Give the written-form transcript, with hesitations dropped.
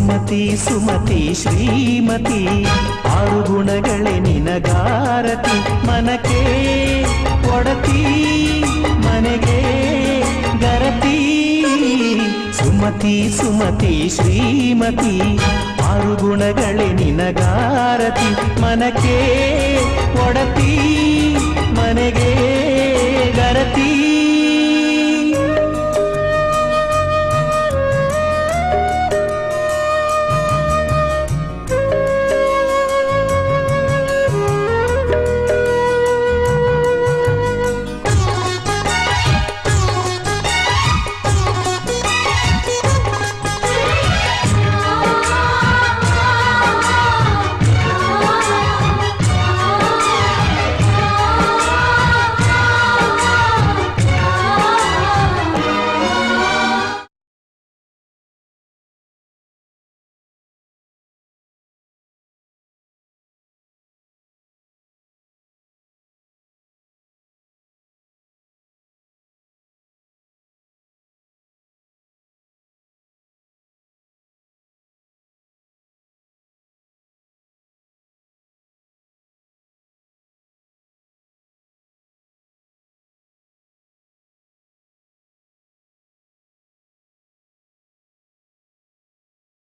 ಸುಮತಿ ಸುಮತಿ ಶ್ರೀಮತಿ ಆರು ಗುಣಗಳೇ ನಿನಗಾರತಿ ಮನಕ್ಕೆ ಒಡತಿ ಮನೆಗೆ ಗರತಿ ಸುಮತಿ ಸುಮತಿ ಶ್ರೀಮತಿ ಆರು ಗುಣಗಳೇ ನಿನಗಾರತಿ ಮನಕ್ಕೆ ಒಡತಿ ಮನೆಗೆ ಗರತಿ